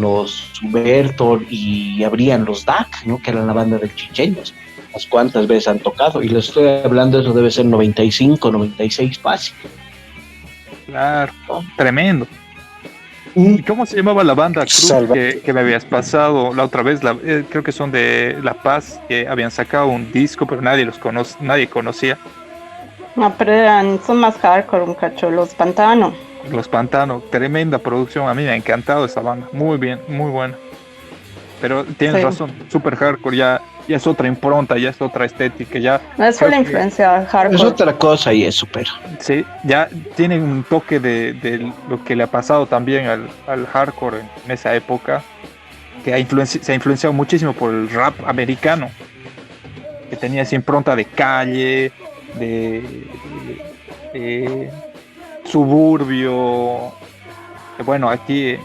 Speaker 3: los Subertor, y abrían los DAC, ¿no? Que eran la banda del Chicheños. Unas cuantas veces han tocado. Y les estoy hablando, eso debe ser 95, 96 fácil.
Speaker 1: Claro, tremendo. ¿Y cómo se llamaba la banda Cruz que me habías pasado la otra vez? Creo que son de La Paz, que habían sacado un disco, pero nadie conocía.
Speaker 4: No, pero son más hardcore, un cacho, Los Pantano.
Speaker 1: Los Pantano, tremenda producción, a mí me ha encantado esa banda, muy bien, muy buena. Pero tienes razón, super hardcore, ya es otra impronta, ya es otra estética, ya...
Speaker 4: Es fue la influencia hardcore.
Speaker 3: Es otra cosa y es súper.
Speaker 1: Sí, ya tienen un toque de lo que le ha pasado también al hardcore en esa época, que se ha influenciado muchísimo por el rap americano, que tenía esa impronta de calle, de suburbio, que bueno, aquí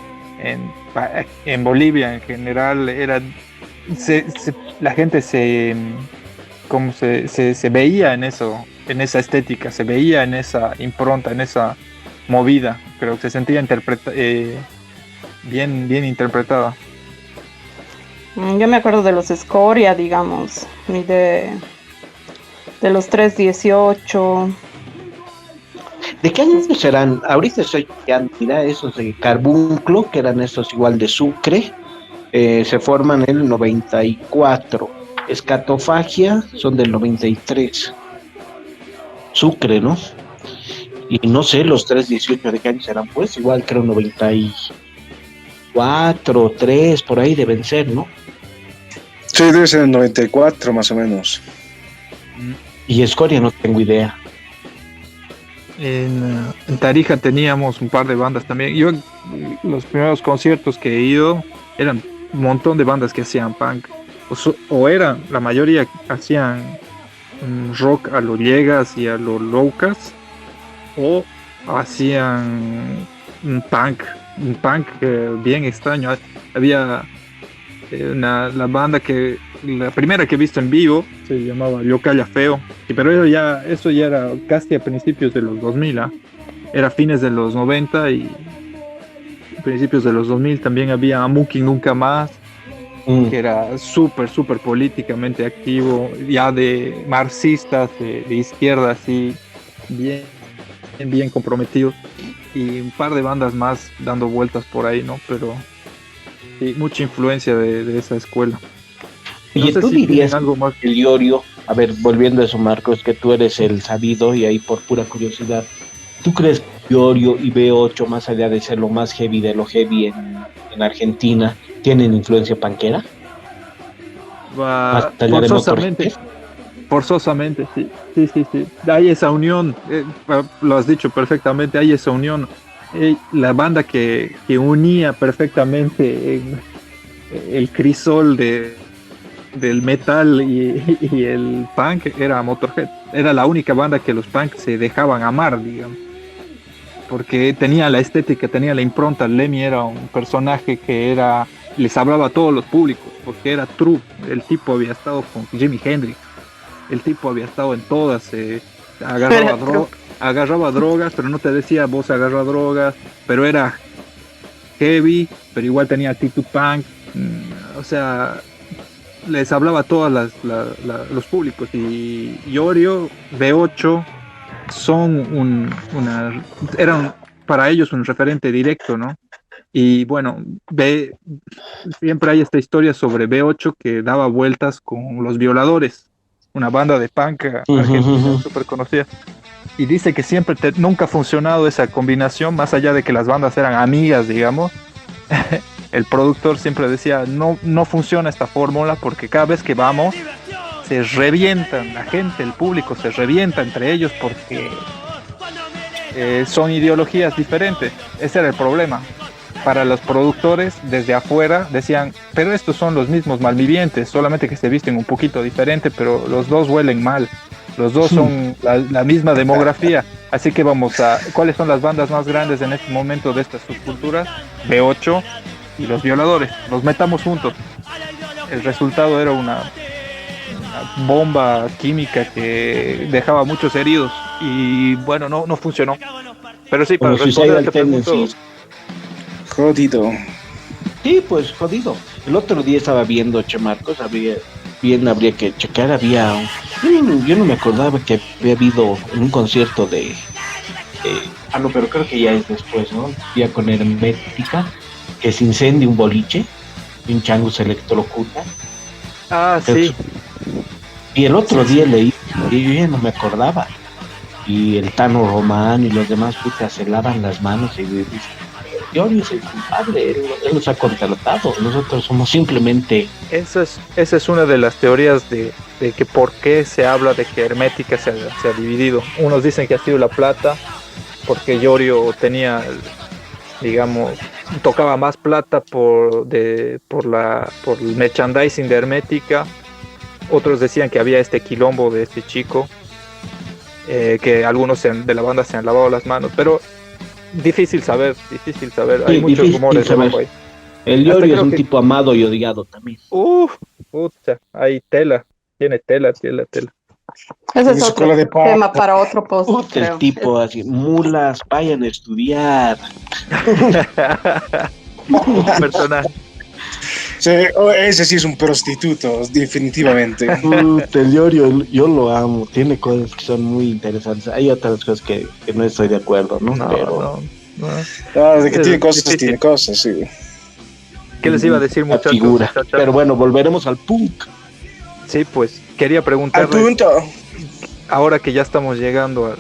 Speaker 1: en Bolivia en general la gente se veía en eso, en esa estética, se veía en esa impronta, en esa movida, creo que se sentía bien interpretada.
Speaker 4: Yo me acuerdo de los Escoria, digamos, y de los 318.
Speaker 3: ¿De qué años serán? Ahorita estoy chequeando, mira, esos de Carbunclo, que eran estos igual de Sucre, se forman en el 94. Escatofagia son del 93. Sucre, ¿no? Y no sé, los 318 de qué años serán, pues, igual creo 94, 3, por ahí deben ser, ¿no?
Speaker 2: Sí, debe ser el 94 más o menos.
Speaker 3: Y Escoria no tengo idea.
Speaker 1: En Tarija teníamos un par de bandas también. Yo, los primeros conciertos que he ido, eran un montón de bandas que hacían punk. O eran, la mayoría hacían rock a lo Llegas y a lo Locas, o hacían un punk bien extraño. Había la banda la primera que he visto en vivo se llamaba Yo Calla Feo, pero eso ya era casi a principios de los 2000, era fines de los 90 y principios de los 2000. También había Amuki Nunca Más, que era súper políticamente activo, ya de marxistas, de izquierda, así, bien comprometidos, y un par de bandas más dando vueltas por ahí, ¿no? Pero sí, mucha influencia de esa escuela.
Speaker 3: Oye,
Speaker 1: sé
Speaker 3: tú
Speaker 1: si
Speaker 3: dirías
Speaker 1: tienen algo más.
Speaker 3: que el Iorio, a ver, volviendo a eso, Marcos, que tú eres el sabido y ahí por pura curiosidad, ¿tú crees que Iorio y B8, más allá de ser lo más heavy de lo heavy en Argentina, tienen influencia panquera? Más allá de
Speaker 1: Forzosamente,
Speaker 3: Motorhead.
Speaker 1: forzosamente, sí, sí, sí, sí. Hay esa unión, lo has dicho perfectamente, hay esa unión. La banda que unía perfectamente el crisol del metal y el punk era Motorhead. Era la única banda que los punks se dejaban amar, digamos, porque tenía la estética, tenía la impronta. Lemmy era un personaje que les hablaba a todos los públicos, porque era true. El tipo había estado con Jimi Hendrix, el tipo había estado en todas, agarraba,
Speaker 4: Era true.
Speaker 1: agarraba drogas, pero no te decía vos agarra drogas, pero era heavy, pero igual tenía actitud punk. O sea, les hablaba a todos los públicos. Y Oreo, B8, son eran para ellos un referente directo, ¿no? Y bueno, siempre hay esta historia sobre B8 que daba vueltas con Los Violadores, una banda de punk
Speaker 3: Ujú,
Speaker 1: argentina
Speaker 3: ujú.
Speaker 1: súper conocida. Y dice que siempre nunca ha funcionado esa combinación, más allá de que las bandas eran amigas, digamos. El productor siempre decía, no, no funciona esta fórmula porque cada vez que vamos se revientan, la gente, el público se revienta entre ellos porque son ideologías diferentes. Ese era el problema. Para los productores desde afuera decían, pero estos son los mismos malvivientes, solamente que se visten un poquito diferente, pero los dos huelen mal, los dos son la misma demografía, así que vamos a, ¿cuáles son las bandas más grandes en este momento de estas subculturas? B8 y Los Violadores, los metamos juntos. El resultado era una bomba química que dejaba muchos heridos y bueno, no, no funcionó. Pero sí, para
Speaker 3: Como
Speaker 1: responder a
Speaker 3: Suicidal
Speaker 1: esta pregunta,
Speaker 3: Tendencies.
Speaker 2: Jodido.
Speaker 3: Sí, pues jodido. El otro día estaba viendo, Che Marcos, habría que checar, yo no me acordaba que había habido un concierto no, pero creo que ya es después, ¿no? Ya con Hermética, que se incendia un boliche, y un chango se electrocuta.
Speaker 1: sí,
Speaker 3: Y el otro
Speaker 1: sí,
Speaker 3: día
Speaker 1: sí.
Speaker 3: leí, y yo ya no me acordaba. Y el Tano Román y los demás putas se lavan las manos y dicen, yo es el culpable, él nos ha contratado, nosotros somos simplemente...
Speaker 1: Esa es una de las teorías de que por qué se habla de que Hermética se ha dividido. Unos dicen que ha sido la plata, porque Yorio tenía, digamos, tocaba más plata por el merchandising de Hermética. Otros decían que había este quilombo de este chico, que algunos de la banda se han lavado las manos, pero difícil saber, difícil saber. Hay
Speaker 3: Sí,
Speaker 1: muchos
Speaker 3: difícil
Speaker 1: rumores
Speaker 3: saber.
Speaker 1: debajo ahí.
Speaker 3: El
Speaker 1: Hasta
Speaker 3: Yorio es
Speaker 1: creo
Speaker 3: un
Speaker 1: que,
Speaker 3: tipo amado y odiado también.
Speaker 1: pucha, hay tela, tiene tela, tela, tela.
Speaker 4: Ese
Speaker 2: Tiene
Speaker 4: es
Speaker 2: su
Speaker 4: otro
Speaker 2: cola de pato.
Speaker 4: tema para otro post,
Speaker 3: Puta, el
Speaker 4: creo.
Speaker 3: tipo así, mulas, vayan a estudiar.
Speaker 1: Un personaje.
Speaker 2: Sí, ese sí es un prostituto, definitivamente.
Speaker 3: Puta, el Yorio, yo lo amo, tiene cosas que son muy interesantes. Hay otras cosas que no estoy de acuerdo, ¿no?
Speaker 1: No,
Speaker 3: Pero
Speaker 1: no, no.
Speaker 2: Ah, de que
Speaker 1: Es difícil.
Speaker 2: tiene cosas, sí.
Speaker 1: ¿Qué les iba a decir,
Speaker 3: la
Speaker 1: muchachos,
Speaker 3: figura.
Speaker 1: muchachas?
Speaker 3: Pero bueno, volveremos al punk.
Speaker 1: Sí, pues quería
Speaker 2: Al
Speaker 1: preguntarles,
Speaker 2: punto.
Speaker 1: ahora que ya estamos llegando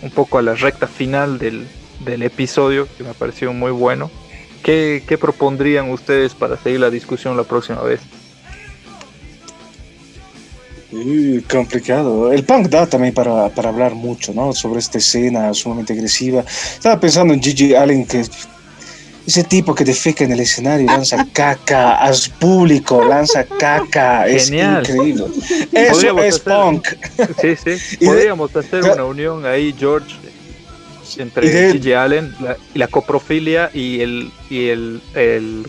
Speaker 1: un poco a la recta final del episodio, que me pareció muy bueno, ¿qué propondrían ustedes para seguir la discusión la próxima vez?
Speaker 2: Complicado. El punk da también para hablar mucho, ¿no? Sobre esta escena sumamente agresiva. Estaba pensando en Gigi Allen, que ese tipo que defeca en el escenario y lanza caca al público, lanza caca. Es
Speaker 1: Genial.
Speaker 2: increíble. Eso
Speaker 1: Podríamos
Speaker 2: es
Speaker 1: hacer-
Speaker 2: punk.
Speaker 1: Sí, sí.
Speaker 2: Y de-
Speaker 1: Podríamos hacer una unión ahí, George,
Speaker 2: Y
Speaker 1: entre
Speaker 2: de-
Speaker 1: Gigi Allen y la coprofilia el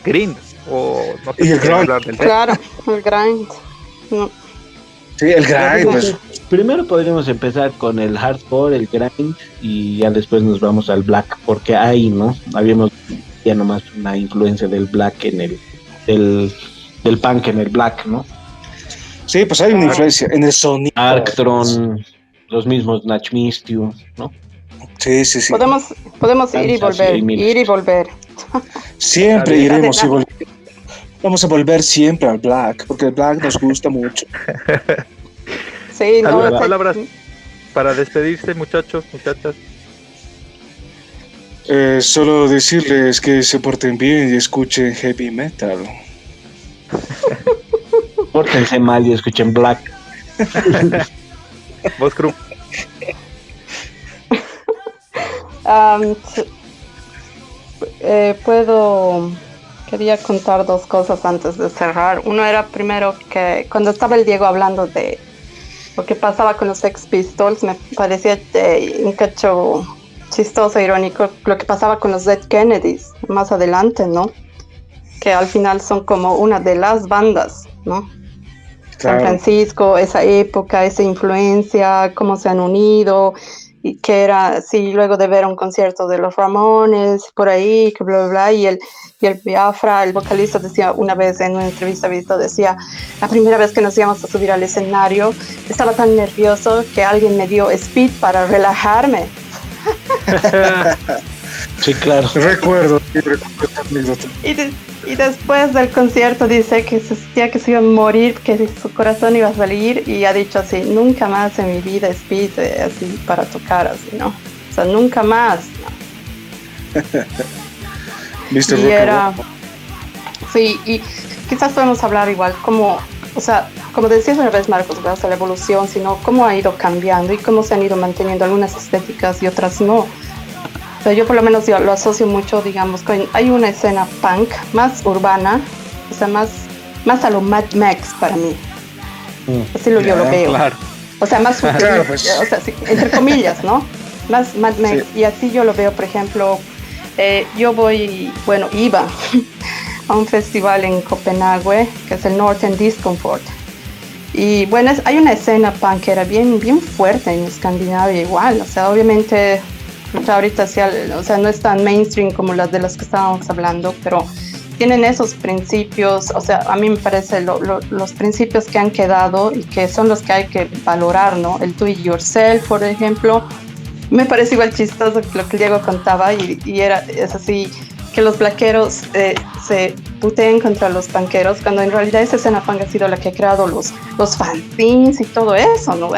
Speaker 1: grind. O no sé
Speaker 2: Y
Speaker 1: si
Speaker 2: el
Speaker 1: quieren
Speaker 2: grunge.
Speaker 1: hablar del
Speaker 4: Claro, el grind. No.
Speaker 2: Sí, el grind, pues.
Speaker 3: Primero podríamos empezar con el hardcore, el grind, y ya después nos vamos al black, porque ahí, ¿no? Habíamos ya nomás una influencia del black del punk en el black, ¿no?
Speaker 2: Sí, pues hay una influencia en el sonido.
Speaker 3: Arctron, los mismos Natch Mistium, ¿no?
Speaker 2: Sí, sí, sí.
Speaker 4: Podemos ir y
Speaker 3: Kansas,
Speaker 4: volver,
Speaker 3: y miles.
Speaker 4: ir y volver.
Speaker 2: Siempre
Speaker 1: Está bien.
Speaker 2: iremos y volveremos. Vamos a volver siempre al black, porque el black nos gusta mucho.
Speaker 4: Sí, no,
Speaker 1: ¿Algunas palabras para despedirse, muchachos, muchachas?
Speaker 2: Solo decirles que se porten bien y escuchen heavy metal.
Speaker 3: Pórtense mal y escuchen Black.
Speaker 1: Vos, Cruz.
Speaker 4: Am, quería contar dos cosas antes de cerrar. Uno era primero que cuando estaba el Diego hablando de lo que pasaba con los Sex Pistols, me parecía un cacho chistoso, irónico, lo que pasaba con los Dead Kennedys más adelante, ¿no? Que al final son como una de las bandas, ¿no? San
Speaker 2: Claro.
Speaker 4: Francisco, esa época, esa influencia, cómo se han unido, y que era, sí, luego de ver un concierto de los Ramones, por ahí, que bla, bla, bla, y el Biafra, el vocalista decía una vez en una entrevista, decía, la primera vez que nos íbamos a subir al escenario, estaba tan nervioso que alguien me dio speed para relajarme.
Speaker 3: Sí, claro.
Speaker 2: Recuerdo esta anécdota.
Speaker 4: Y después del concierto dice que se sentía que se iba a morir, que su corazón iba a salir, y ha dicho así, nunca más en mi vida speed así para tocar así, ¿no? O sea, nunca más, ¿no?
Speaker 2: ¿Viste
Speaker 4: Y
Speaker 2: rock and
Speaker 4: era,
Speaker 2: roll?
Speaker 4: sí, y quizás podemos hablar igual como, o sea, como decías una vez, Marcos, ¿verdad? O sea, la evolución, sino cómo ha ido cambiando y cómo se han ido manteniendo algunas estéticas y otras no. O sea, yo por lo menos lo asocio mucho, digamos, hay una escena punk más urbana, o sea, más a lo Mad Max para mí. Así yo lo veo.
Speaker 1: Claro.
Speaker 4: O sea, más
Speaker 2: Claro, pues.
Speaker 4: o sea, sí, entre comillas, ¿no? Más Mad Max.
Speaker 2: Sí.
Speaker 4: Y así yo lo veo, por ejemplo, yo iba a un festival en Copenhague, que es el Northern Discomfort. Y bueno, hay una escena punkera bien fuerte en Escandinavia igual, o sea, obviamente ahorita sí, o sea, no es tan mainstream como las de las que estábamos hablando, pero tienen esos principios, o sea, a mí me parece los principios que han quedado y que son los que hay que valorar, ¿no? El do it yourself, por ejemplo, me parece igual chistoso lo que Diego contaba y es así, que los blaqueros se puteen contra los punkeros, cuando en realidad esa escena punk ha sido la que ha creado los fanzines y todo eso, ¿no?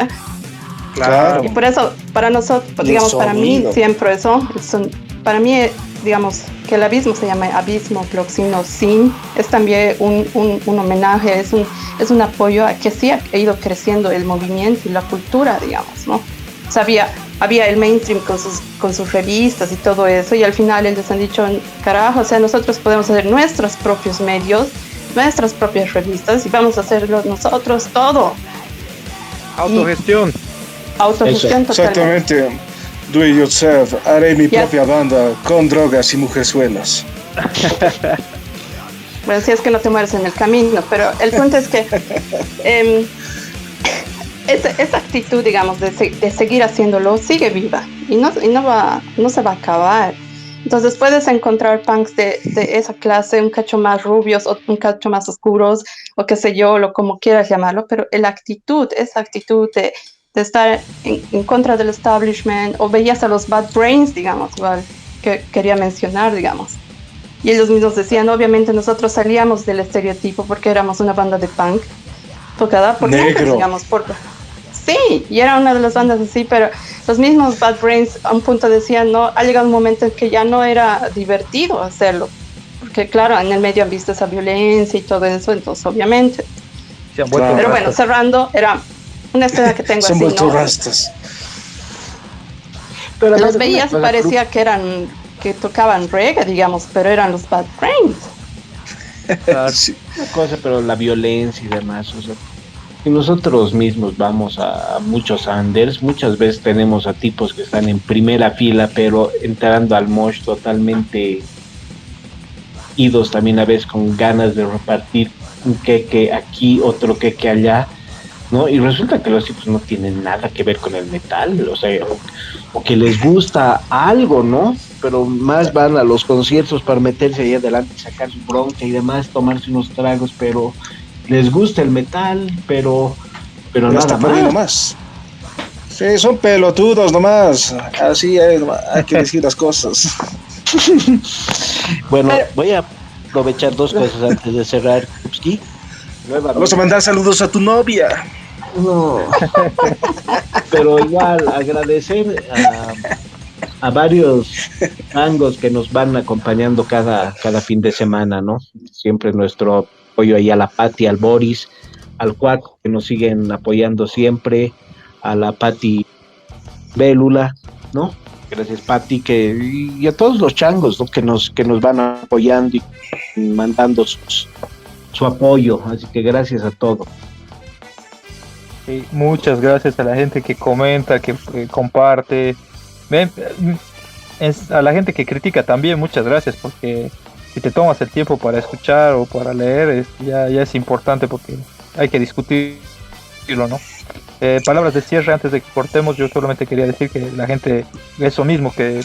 Speaker 2: Claro.
Speaker 4: Y por eso, para nosotros,
Speaker 2: Y
Speaker 4: digamos,
Speaker 2: el
Speaker 4: para mí
Speaker 2: sonido.
Speaker 4: siempre para mí, digamos, que el abismo se llama Abismo Proximo Sin, es también un homenaje, es un apoyo a que sí ha ido creciendo el movimiento y la cultura, digamos, ¿no? O sea, había el mainstream con sus revistas y todo eso, y al final ellos han dicho, carajo, o sea, nosotros podemos hacer nuestros propios medios, nuestras propias revistas, y vamos a hacerlo nosotros todo.
Speaker 1: Autogestión.
Speaker 4: Autogestión totalmente.
Speaker 2: Exactamente. Do it yourself. Haré mi
Speaker 4: Ya.
Speaker 2: propia banda con drogas y mujerzuelas.
Speaker 4: Bueno, si es que no te mueres en el camino, pero el punto es que esa actitud, digamos, de seguir haciéndolo sigue viva y no se va a acabar. Entonces puedes encontrar punks de esa clase, un cacho más rubios o un cacho más oscuros o qué sé yo, lo como quieras llamarlo, pero esa actitud de estar en contra del establishment, o veías a los Bad Brains, digamos, igual que quería mencionar, digamos. Y ellos mismos decían, obviamente nosotros salíamos del estereotipo porque éramos una banda de punk tocada por negros, digamos, sí, y era una de las bandas así, pero los mismos Bad Brains a un punto decían, no, ha llegado un momento en que ya no era divertido hacerlo, porque claro, en el medio han visto esa violencia y todo eso, entonces obviamente.
Speaker 1: Se han vuelto
Speaker 2: Claro.
Speaker 4: Pero bueno,
Speaker 1: rastas.
Speaker 4: cerrando, era una escena que tengo
Speaker 2: Se han
Speaker 4: así,
Speaker 2: vuelto
Speaker 4: ¿no?
Speaker 2: rastas.
Speaker 3: Pero
Speaker 4: Los veías y parecía que tocaban reggae, digamos, pero eran los Bad Brains.
Speaker 2: Sí.
Speaker 3: Una cosa, pero la violencia y demás, o sea, si nosotros mismos vamos a muchos Anders, muchas veces tenemos a tipos que están en primera fila, pero entrando al mosh totalmente idos también a veces con ganas de repartir un queque aquí, otro queque allá, ¿no? Y resulta que los tipos no tienen nada que ver con el metal, o sea, o que les gusta algo, ¿no? Pero más van a los conciertos para meterse ahí adelante, sacar su bronca y demás, tomarse unos tragos, pero les gusta el metal, pero
Speaker 2: Ya está
Speaker 3: nada
Speaker 2: por ahí
Speaker 3: más.
Speaker 2: nomás. Sí, son pelotudos nomás. Así es, nomás. Hay que decir las cosas.
Speaker 3: Bueno,
Speaker 4: Pero-
Speaker 3: voy a aprovechar dos cosas antes de cerrar, Kupski.
Speaker 2: Vamos a mandar saludos a tu novia.
Speaker 3: No, pero igual agradecer a varios mangos que nos van acompañando cada fin de semana, ¿no? Siempre nuestro apoyo ahí a la Pati, al Boris, al Cuac, que nos siguen apoyando siempre, a la Pati Bélula, ¿no? Gracias, Pati, y a todos los changos, ¿no? que nos van apoyando y mandando su apoyo, así que gracias a todos.
Speaker 1: Sí, muchas gracias a la gente que comenta, que comparte. A la gente que critica también, muchas gracias, porque si te tomas el tiempo para escuchar o para leer, ya es importante porque hay que discutirlo, ¿no? Palabras de cierre antes de que cortemos. Yo solamente quería decir que la gente, eso mismo, que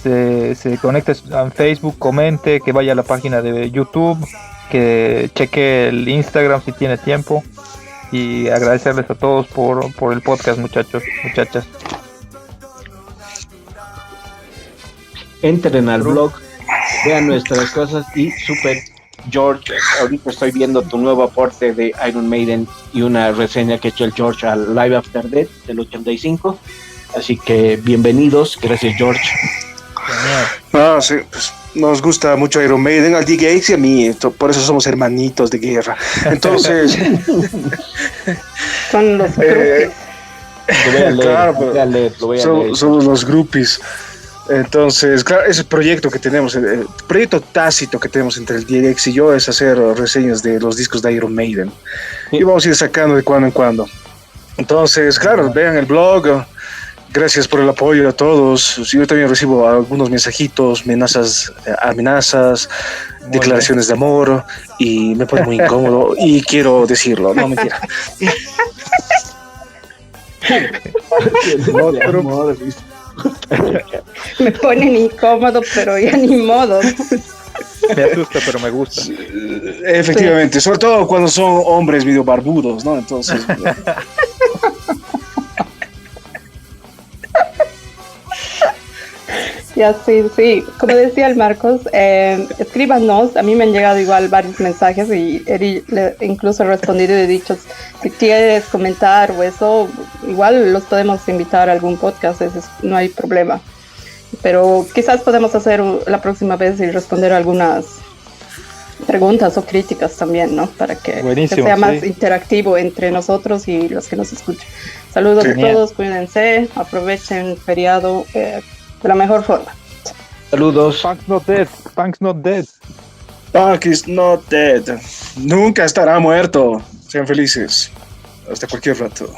Speaker 1: se conecte a Facebook, comente, que vaya a la página de YouTube, que cheque el Instagram si tiene tiempo, y agradecerles a todos por el podcast, muchachos, muchachas.
Speaker 3: Entren al blog, vean nuestras cosas y super George, ahorita estoy viendo tu nuevo aporte de Iron Maiden y una reseña que ha hecho el George al Live After Death del 85, así que bienvenidos, gracias George.
Speaker 2: No, sí, pues nos gusta mucho Iron Maiden, al D. Gates y a mí, por eso somos hermanitos de guerra. Entonces,
Speaker 4: Son los
Speaker 2: somos los groupies. Entonces, claro, ese proyecto que tenemos, el proyecto tácito que tenemos entre el DX y yo es hacer reseñas de los discos de Iron Maiden. Sí. Y vamos a ir sacando de cuando en cuando. Entonces, claro, vean el blog. Gracias por el apoyo a todos. Yo también recibo algunos mensajitos, amenazas, declaraciones de amor, y me pone muy incómodo y quiero decirlo, no mentira.
Speaker 4: Me ponen incómodo, pero ya ni modo.
Speaker 1: Me asusta, pero me gusta.
Speaker 2: Efectivamente, sobre todo cuando son hombres medio barbudos, ¿no? Entonces...
Speaker 4: Ya, sí. Como decía el Marcos, escríbanos. A mí me han llegado igual varios mensajes y incluso he respondido y he dicho, si quieres comentar o eso, igual los podemos invitar a algún podcast, no hay problema. Pero quizás podemos hacer la próxima vez y responder algunas preguntas o críticas también, ¿no? Para que sea más interactivo entre nosotros y los que nos escuchan. Saludos a todos, cuídense, aprovechen el feriado de la mejor forma.
Speaker 3: Saludos.
Speaker 1: Punk's not dead. Punk's not dead.
Speaker 2: Punk is not dead. Nunca estará muerto. Sean felices. Hasta cualquier rato.